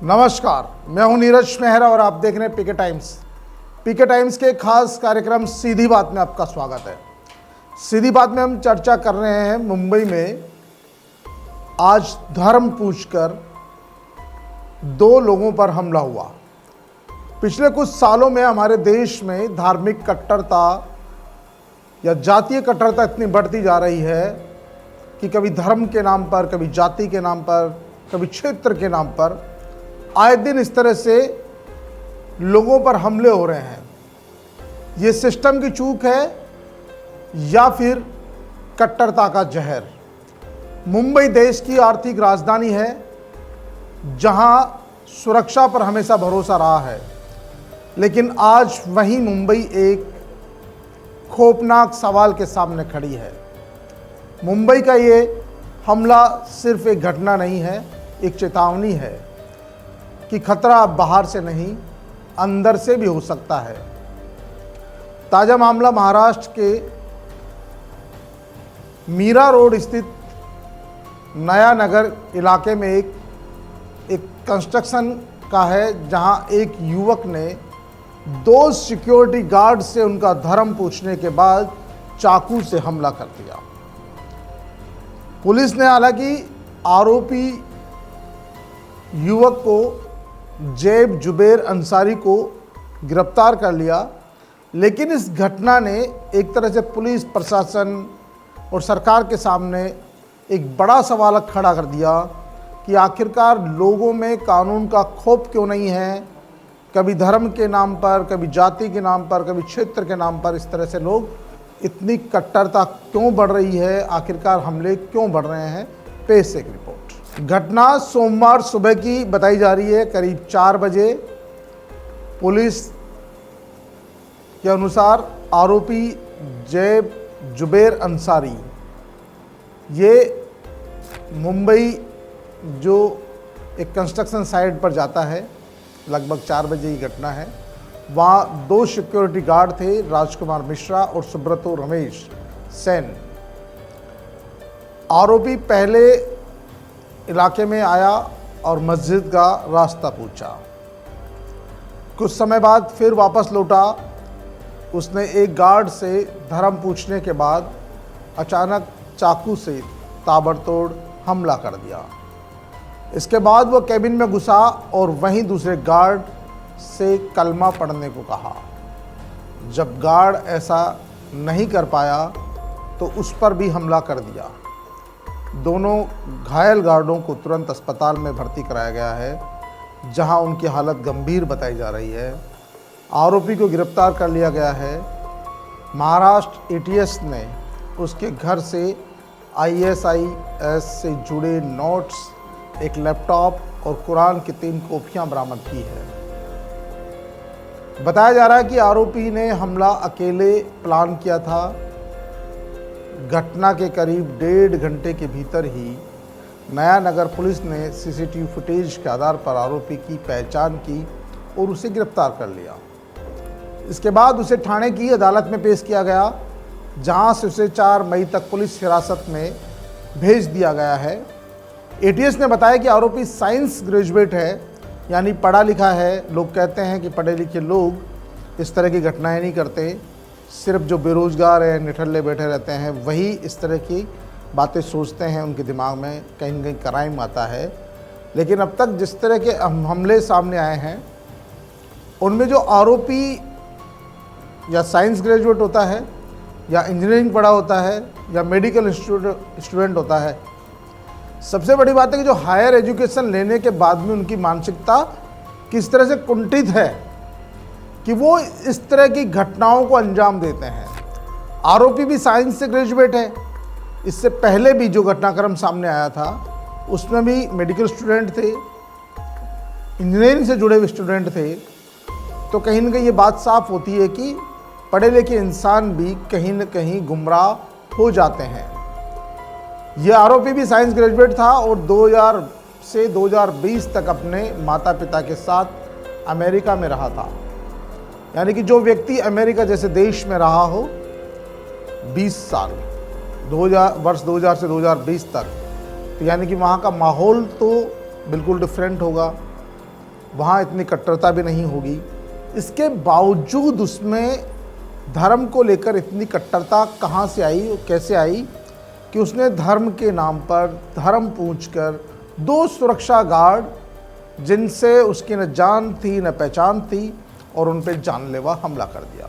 नमस्कार, मैं हूं नीरज मेहरा और आप देख रहे हैं पीके टाइम्स। पीके टाइम्स के खास कार्यक्रम सीधी बात में आपका स्वागत है। सीधी बात में हम चर्चा कर रहे हैं मुंबई में आज धर्म पूछकर 2 लोगों पर हमला हुआ। पिछले कुछ सालों में हमारे देश में धार्मिक कट्टरता या जातीय कट्टरता इतनी बढ़ती जा रही है कि कभी धर्म के नाम पर, कभी जाति के नाम पर, कभी क्षेत्र के नाम पर आए दिन इस तरह से लोगों पर हमले हो रहे हैं। ये सिस्टम की चूक है या फिर कट्टरता का जहर। मुंबई देश की आर्थिक राजधानी है जहां सुरक्षा पर हमेशा भरोसा रहा है, लेकिन आज वही मुंबई एक खौफनाक सवाल के सामने खड़ी है। मुंबई का ये हमला सिर्फ एक घटना नहीं है, एक चेतावनी है कि खतरा अब बाहर से नहीं अंदर से भी हो सकता है। ताज़ा मामला महाराष्ट्र के मीरा रोड स्थित नया नगर इलाके में एक कंस्ट्रक्शन का है, जहां एक युवक ने 2 सिक्योरिटी गार्ड से उनका धर्म पूछने के बाद चाकू से हमला कर दिया। पुलिस ने हालांकि आरोपी युवक को जैब जुबैर अंसारी को गिरफ्तार कर लिया, लेकिन इस घटना ने एक तरह से पुलिस प्रशासन और सरकार के सामने एक बड़ा सवाल खड़ा कर दिया कि आखिरकार लोगों में कानून का खौफ क्यों नहीं है। कभी धर्म के नाम पर, कभी जाति के नाम पर, कभी क्षेत्र के नाम पर इस तरह से लोग इतनी कट्टरता क्यों बढ़ रही है, आखिरकार हमले क्यों बढ़ रहे हैं। पेश एक रिपोर्ट। घटना सोमवार सुबह की बताई जा रही है, करीब 4 बजे। पुलिस के अनुसार आरोपी जैब जुबैर अंसारी ये मुंबई जो एक कंस्ट्रक्शन साइट पर जाता है, लगभग 4 बजे की घटना है। वहाँ 2 सिक्योरिटी गार्ड थे, राजकुमार मिश्रा और सुब्रतो रमेश सेन। आरोपी पहले इलाके में आया और मस्जिद का रास्ता पूछा। कुछ समय बाद फिर वापस लौटा। उसने एक गार्ड से धर्म पूछने के बाद अचानक चाकू से ताबड़तोड़ हमला कर दिया। इसके बाद वह कैबिन में घुसा और वहीं दूसरे गार्ड से कलमा पढ़ने को कहा। जब गार्ड ऐसा नहीं कर पाया तो उस पर भी हमला कर दिया। दोनों घायल गार्डों को तुरंत अस्पताल में भर्ती कराया गया है, जहां उनकी हालत गंभीर बताई जा रही है। आरोपी को गिरफ्तार कर लिया गया है। महाराष्ट्र एटीएस ने उसके घर से ISIS से जुड़े नोट्स, एक लैपटॉप और कुरान की 3 कॉपियां बरामद की है। बताया जा रहा है कि आरोपी ने हमला अकेले प्लान किया था। घटना के करीब 1.5 घंटे के भीतर ही नया नगर पुलिस ने CCTV फुटेज के आधार पर आरोपी की पहचान की और उसे गिरफ्तार कर लिया। इसके बाद उसे ठाणे की अदालत में पेश किया गया, जहां से उसे 4 मई तक पुलिस हिरासत में भेज दिया गया है। ATS ने बताया कि आरोपी साइंस ग्रेजुएट है, यानी पढ़ा लिखा है। लोग कहते हैं कि पढ़े लिखे लोग इस तरह की घटनाएं नहीं करते, सिर्फ जो बेरोजगार हैं, निठल्ले बैठे रहते हैं, वही इस तरह की बातें सोचते हैं। उनके दिमाग में कहीं न कहीं क्राइम आता है। लेकिन अब तक जिस तरह के हमले सामने आए हैं, उनमें जो आरोपी या साइंस ग्रेजुएट होता है, या इंजीनियरिंग पढ़ा होता है, या मेडिकल स्टूडेंट होता है। सबसे बड़ी बात है कि जो हायर एजुकेशन लेने के बाद में उनकी मानसिकता किस तरह से कुंठित है कि वो इस तरह की घटनाओं को अंजाम देते हैं। आरोपी भी साइंस से ग्रेजुएट है। इससे पहले भी जो घटनाक्रम सामने आया था उसमें भी मेडिकल स्टूडेंट थे, इंजीनियरिंग से जुड़े हुए स्टूडेंट थे। तो कहीं ना कहीं ये बात साफ होती है कि पढ़े लिखे इंसान भी कहीं ना कहीं गुमराह हो जाते हैं। ये आरोपी भी साइंस ग्रेजुएट था और 2000 से 2020 तक अपने माता पिता के साथ अमेरिका में रहा था। यानी कि जो व्यक्ति अमेरिका जैसे देश में रहा हो 20 साल, 2000 से 2020 तक, तो यानी कि वहाँ का माहौल तो बिल्कुल डिफरेंट होगा। वहाँ इतनी कट्टरता भी नहीं होगी। इसके बावजूद उसमें धर्म को लेकर इतनी कट्टरता कहाँ से आई और कैसे आई कि उसने धर्म के नाम पर धर्म पूछकर 2 सुरक्षा गार्ड जिनसे उसकी न जान थी न पहचान थी और उन पर जानलेवा हमला कर दिया।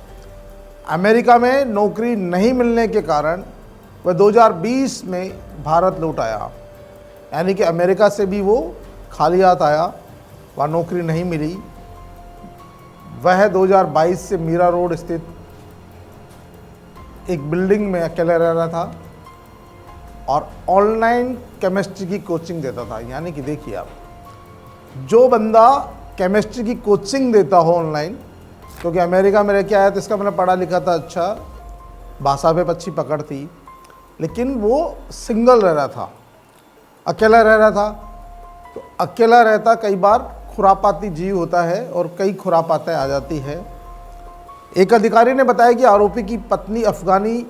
अमेरिका में नौकरी नहीं मिलने के कारण वह 2020 में भारत लौट आया, यानी कि अमेरिका से भी वो खाली हाथ आया, वहाँ नौकरी नहीं मिली। वह 2022 से मीरा रोड स्थित एक बिल्डिंग में अकेला रह रहा था और ऑनलाइन केमिस्ट्री की कोचिंग देता था। यानी कि देखिए आप, जो बंदा केमिस्ट्री की कोचिंग देता हो ऑनलाइन, क्योंकि अमेरिका में रह के आया तो इसका मैंने पढ़ा लिखा था, अच्छा भाषा पे अच्छी पकड़ थी, लेकिन वो सिंगल रह रहा था, अकेला रह रहा था। तो अकेला रहता कई बार खुरापाती जीव होता है और कई खुरापातें आ जाती है। एक अधिकारी ने बताया कि आरोपी की पत्नी अफगानी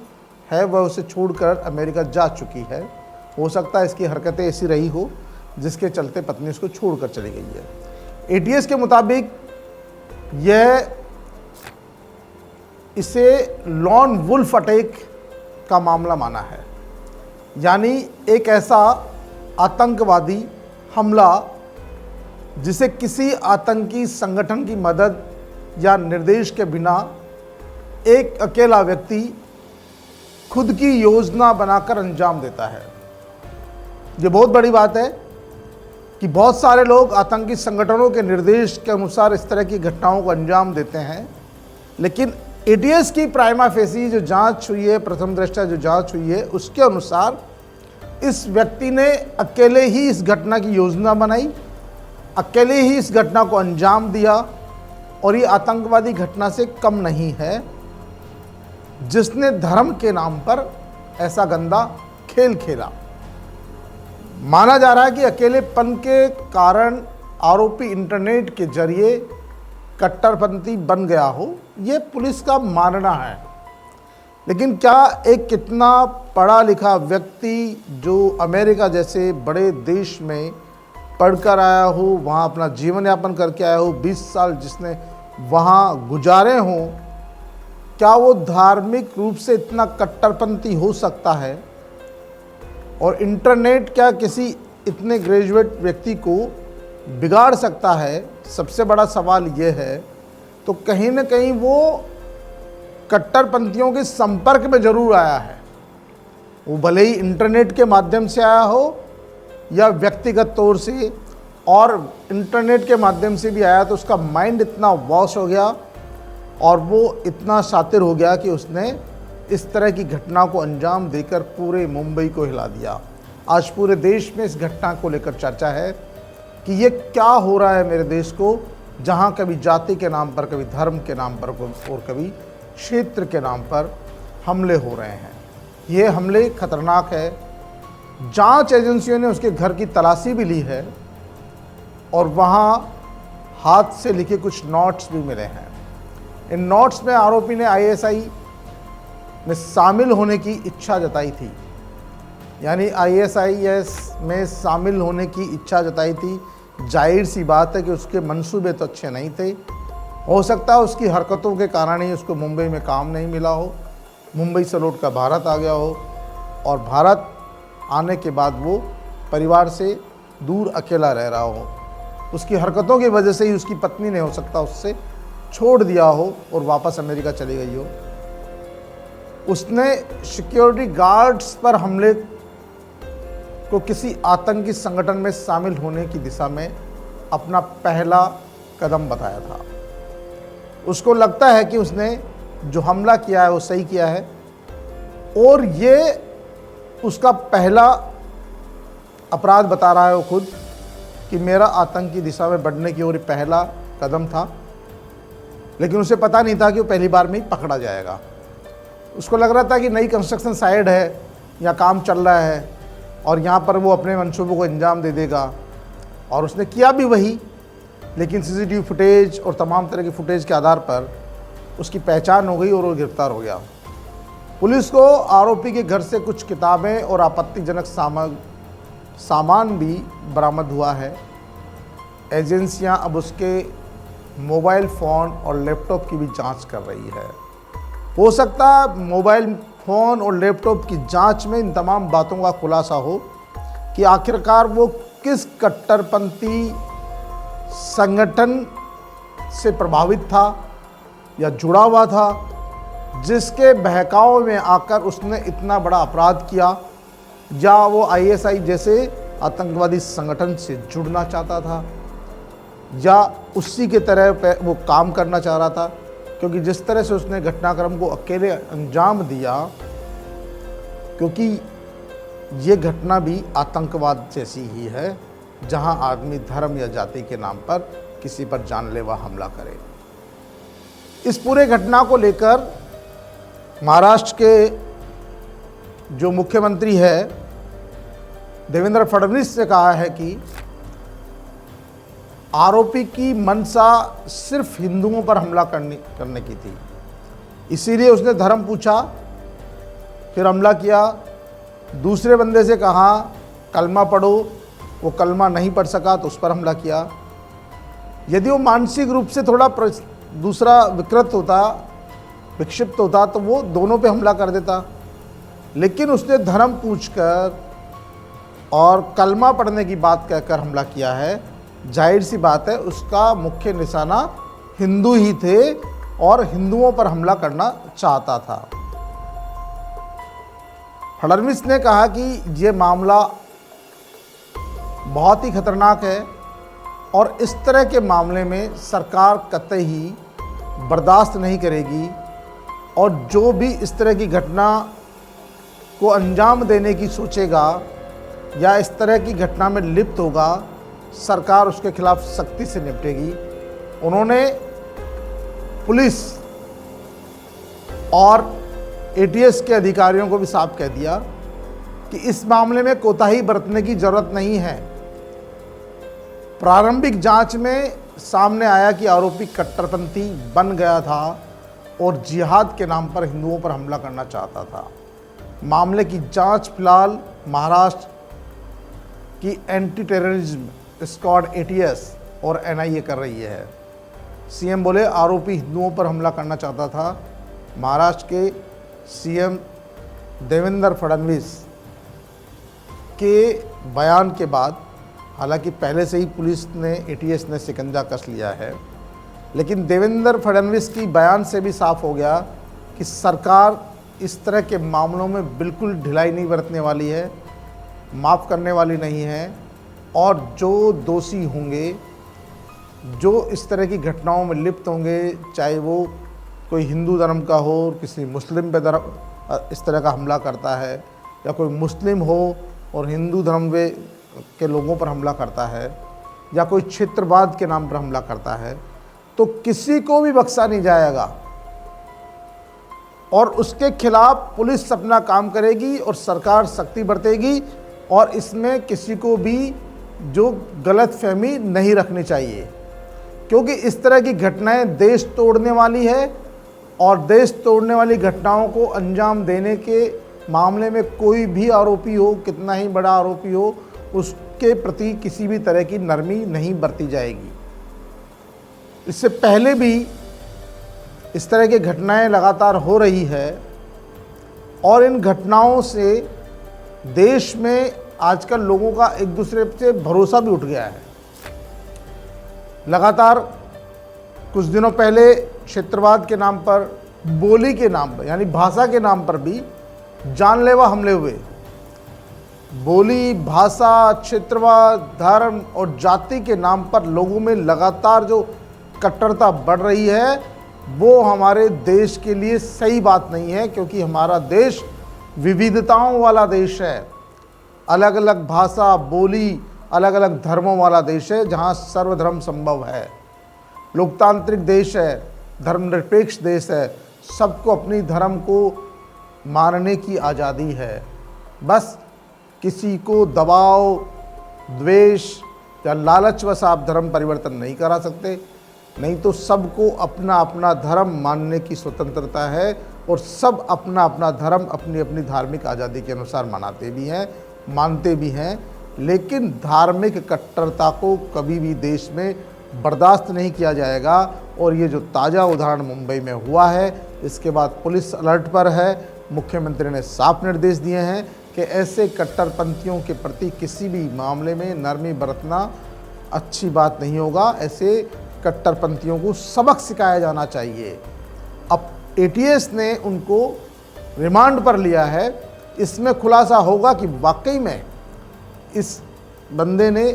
है, वह उसे छोड़कर अमेरिका जा चुकी है। हो सकता है इसकी हरकतें ऐसी रही हो जिसके चलते पत्नी उसको छोड़कर चली गई है। एटीएस के मुताबिक यह इसे लॉन वुल्फ अटैक का मामला माना है, यानी एक ऐसा आतंकवादी हमला जिसे किसी आतंकी संगठन की मदद या निर्देश के बिना एक अकेला व्यक्ति खुद की योजना बनाकर अंजाम देता है। ये बहुत बड़ी बात है कि बहुत सारे लोग आतंकी संगठनों के निर्देश के अनुसार इस तरह की घटनाओं को अंजाम देते हैं, लेकिन एटीएस की प्राइमा फेसी जो जांच हुई है, प्रथम दृष्टया जो जांच हुई है, उसके अनुसार इस व्यक्ति ने अकेले ही इस घटना की योजना बनाई, अकेले ही इस घटना को अंजाम दिया और ये आतंकवादी घटना से कम नहीं है जिसने धर्म के नाम पर ऐसा गंदा खेल खेला। माना जा रहा है कि अकेलेपन के कारण आरोपी इंटरनेट के जरिए कट्टरपंथी बन गया हो, ये पुलिस का मानना है। लेकिन क्या एक कितना पढ़ा लिखा व्यक्ति जो अमेरिका जैसे बड़े देश में पढ़कर आया हो, वहाँ अपना जीवन यापन करके आया हो, 20 साल जिसने वहाँ गुजारे हों, क्या वो धार्मिक रूप से इतना कट्टरपंथी हो सकता है? और इंटरनेट क्या किसी इतने ग्रेजुएट व्यक्ति को बिगाड़ सकता है? सबसे बड़ा सवाल ये है। तो कहीं ना कहीं वो कट्टरपंथियों के संपर्क में जरूर आया है, वो भले ही इंटरनेट के माध्यम से आया हो या व्यक्तिगत तौर से, और इंटरनेट के माध्यम से भी आया तो उसका माइंड इतना वॉश हो गया और वो इतना शातिर हो गया कि उसने इस तरह की घटना को अंजाम देकर पूरे मुंबई को हिला दिया। आज पूरे देश में इस घटना को लेकर चर्चा है कि ये क्या हो रहा है मेरे देश को, जहाँ कभी जाति के नाम पर, कभी धर्म के नाम पर और कभी क्षेत्र के नाम पर हमले हो रहे हैं। ये हमले खतरनाक है। जांच एजेंसियों ने उसके घर की तलाशी भी ली है और वहाँ हाथ से लिखे कुछ नोट्स भी मिले हैं। इन नोट्स में आरोपी ने आईएसआई में शामिल होने की इच्छा जताई थी, यानी आईएसआईएस में शामिल होने की इच्छा जताई थी। जाहिर सी बात है कि उसके मंसूबे तो अच्छे नहीं थे। हो सकता है उसकी हरकतों के कारण ही उसको मुंबई में काम नहीं मिला हो, मुंबई से लौट कर भारत आ गया हो और भारत आने के बाद वो परिवार से दूर अकेला रह रहा हो। उसकी हरकतों की वजह से ही उसकी पत्नी ने हो सकता उससे छोड़ दिया हो और वापस अमेरिका चली गई हो। उसने सिक्योरिटी गार्ड्स पर हमले को किसी आतंकी संगठन में शामिल होने की दिशा में अपना पहला कदम बताया था। उसको लगता है कि उसने जो हमला किया है वो सही किया है और ये उसका पहला अपराध बता रहा है वो खुद कि मेरा आतंकी दिशा में बढ़ने की ओर पहला कदम था। लेकिन उसे पता नहीं था कि वो पहली बार में ही पकड़ा जाएगा। उसको लग रहा था कि नई कंस्ट्रक्शन साइट है या काम चल रहा है और यहाँ पर वो अपने मंसूबों को अंजाम दे देगा, और उसने किया भी वही। लेकिन सीसीटीवी फुटेज और तमाम तरह की फुटेज के आधार पर उसकी पहचान हो गई और वो गिरफ्तार हो गया। पुलिस को आरोपी के घर से कुछ किताबें और आपत्तिजनक सामान भी बरामद हुआ है। एजेंसियां अब उसके मोबाइल फ़ोन और लैपटॉप की भी जांच कर रही है। हो सकता है मोबाइल फ़ोन और लैपटॉप की जांच में इन तमाम बातों का खुलासा हो कि आखिरकार वो किस कट्टरपंथी संगठन से प्रभावित था या जुड़ा हुआ था, जिसके बहकाव में आकर उसने इतना बड़ा अपराध किया, या वो आईएसआई जैसे आतंकवादी संगठन से जुड़ना चाहता था, या उसी के तरह वो काम करना चाह रहा था। क्योंकि जिस तरह से उसने घटनाक्रम को अकेले अंजाम दिया, क्योंकि ये घटना भी आतंकवाद जैसी ही है, जहां आदमी धर्म या जाति के नाम पर किसी पर जानलेवा हमला करे। इस पूरे घटना को लेकर महाराष्ट्र के जो मुख्यमंत्री है देवेंद्र फडणवीस ने कहा है कि आरोपी की मंशा सिर्फ हिंदुओं पर हमला करने की थी, इसीलिए उसने धर्म पूछा, फिर हमला किया। दूसरे बंदे से कहा कलमा पढ़ो, वो कलमा नहीं पढ़ सका तो उस पर हमला किया। यदि वो मानसिक रूप से थोड़ा दूसरा विकृत होता, विक्षिप्त होता, तो वो दोनों पे हमला कर देता। लेकिन उसने धर्म पूछकर और कलमा पढ़ने की बात कहकर हमला किया है। जाहिर सी बात है उसका मुख्य निशाना हिंदू ही थे और हिंदुओं पर हमला करना चाहता था। फडणवीस ने कहा कि ये मामला बहुत ही खतरनाक है और इस तरह के मामले में सरकार कतई बर्दाश्त नहीं करेगी, और जो भी इस तरह की घटना को अंजाम देने की सोचेगा या इस तरह की घटना में लिप्त होगा, सरकार उसके खिलाफ सख्ती से निपटेगी। उन्होंने पुलिस और एटीएस के अधिकारियों को भी साफ कह दिया कि इस मामले में कोताही बरतने की जरूरत नहीं है। प्रारंभिक जांच में सामने आया कि आरोपी कट्टरपंथी बन गया था और जिहाद के नाम पर हिंदुओं पर हमला करना चाहता था। मामले की जांच फिलहाल महाराष्ट्र की एंटी टेररिज्म स्क्वाड एटीएस और एनआईए कर रही है। सीएम बोले आरोपी हिंदुओं पर हमला करना चाहता था। महाराष्ट्र के सीएम देवेंद्र फडणवीस के बयान के बाद, हालांकि पहले से ही पुलिस ने एटीएस ने शिकंजा कस लिया है, लेकिन देवेंद्र फडणवीस की बयान से भी साफ हो गया कि सरकार इस तरह के मामलों में बिल्कुल ढिलाई नहीं बरतने वाली है, माफ़ करने वाली नहीं है, और जो दोषी होंगे, जो इस तरह की घटनाओं में लिप्त होंगे, चाहे वो कोई हिंदू धर्म का हो, किसी मुस्लिम पे इस तरह का हमला करता है, या कोई मुस्लिम हो और हिंदू धर्म के लोगों पर हमला करता है, या कोई क्षेत्रवाद के नाम पर हमला करता है, तो किसी को भी बख्शा नहीं जाएगा और उसके खिलाफ पुलिस अपना काम करेगी और सरकार सख्ती बरतेगी। और इसमें किसी को भी जो गलतफहमी नहीं रखनी चाहिए, क्योंकि इस तरह की घटनाएं देश तोड़ने वाली है और देश तोड़ने वाली घटनाओं को अंजाम देने के मामले में कोई भी आरोपी हो, कितना ही बड़ा आरोपी हो, उसके प्रति किसी भी तरह की नरमी नहीं बरती जाएगी। इससे पहले भी इस तरह की घटनाएं लगातार हो रही है और इन घटनाओं से देश में आजकल लोगों का एक दूसरे से भरोसा भी उठ गया है। लगातार कुछ दिनों पहले क्षेत्रवाद के नाम पर, बोली के नाम पर, यानी भाषा के नाम पर भी जानलेवा हमले हुए। बोली, भाषा, क्षेत्रवाद, धर्म और जाति के नाम पर लोगों में लगातार जो कट्टरता बढ़ रही है, वो हमारे देश के लिए सही बात नहीं है, क्योंकि हमारा देश विविधताओं वाला देश है, अलग अलग भाषा, बोली, अलग अलग धर्मों वाला देश है, जहाँ सर्वधर्म संभव है, लोकतांत्रिक देश है, धर्मनिरपेक्ष देश है, सबको अपनी धर्म को मानने की आज़ादी है। बस किसी को दबाव, द्वेष या लालचवश आप धर्म परिवर्तन नहीं करा सकते, नहीं तो सबको अपना अपना धर्म मानने की स्वतंत्रता है और सब अपना अपना धर्म अपनी अपनी धार्मिक आज़ादी के अनुसार मनाते भी हैं, मानते भी हैं। लेकिन धार्मिक कट्टरता को कभी भी देश में बर्दाश्त नहीं किया जाएगा। और ये जो ताज़ा उदाहरण मुंबई में हुआ है, इसके बाद पुलिस अलर्ट पर है। मुख्यमंत्री ने साफ निर्देश दिए हैं कि ऐसे कट्टरपंथियों के प्रति किसी भी मामले में नरमी बरतना अच्छी बात नहीं होगा। ऐसे कट्टरपंथियों को सबक सिखाया जाना चाहिए। अब एटीएस ने उनको रिमांड पर लिया है। इसमें खुलासा होगा कि वाकई में इस बंदे ने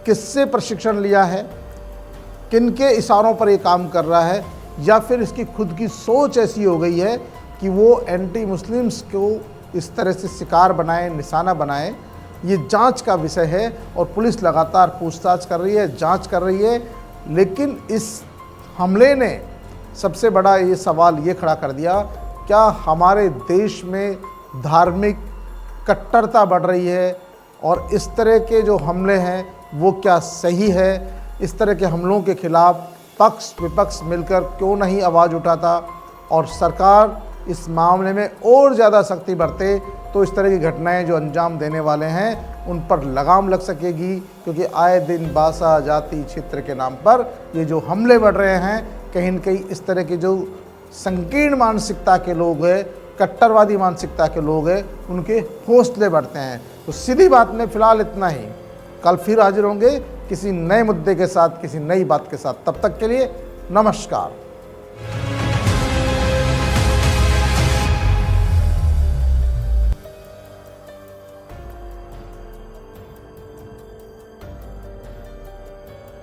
किससे प्रशिक्षण लिया है, किनके इशारों पर ये काम कर रहा है, या फिर इसकी खुद की सोच ऐसी हो गई है कि वो एंटी मुस्लिम्स को इस तरह से शिकार बनाए, निशाना बनाए। ये जांच का विषय है और पुलिस लगातार पूछताछ कर रही है, जांच कर रही है। लेकिन इस हमले ने सबसे बड़ा ये सवाल ये खड़ा कर दिया, क्या हमारे देश में धार्मिक कट्टरता बढ़ रही है और इस तरह के जो हमले हैं वो क्या सही है? इस तरह के हमलों के खिलाफ पक्ष विपक्ष मिलकर क्यों नहीं आवाज़ उठाता और सरकार इस मामले में और ज़्यादा सख्ती बरते तो इस तरह की घटनाएं जो अंजाम देने वाले हैं उन पर लगाम लग सकेगी। क्योंकि आए दिन भाषा, जाति, क्षेत्र के नाम पर ये जो हमले बढ़ रहे हैं, कहीं न कहीं इस तरह के जो संकीर्ण मानसिकता के लोग हैं, कट्टरवादी मानसिकता के लोग हैं, उनके हौसले बढ़ते हैं। तो सीधी बात में फ़िलहाल इतना ही। कल फिर हाजिर होंगे किसी नए मुद्दे के साथ, किसी नई बात के साथ। तब तक के लिए नमस्कार।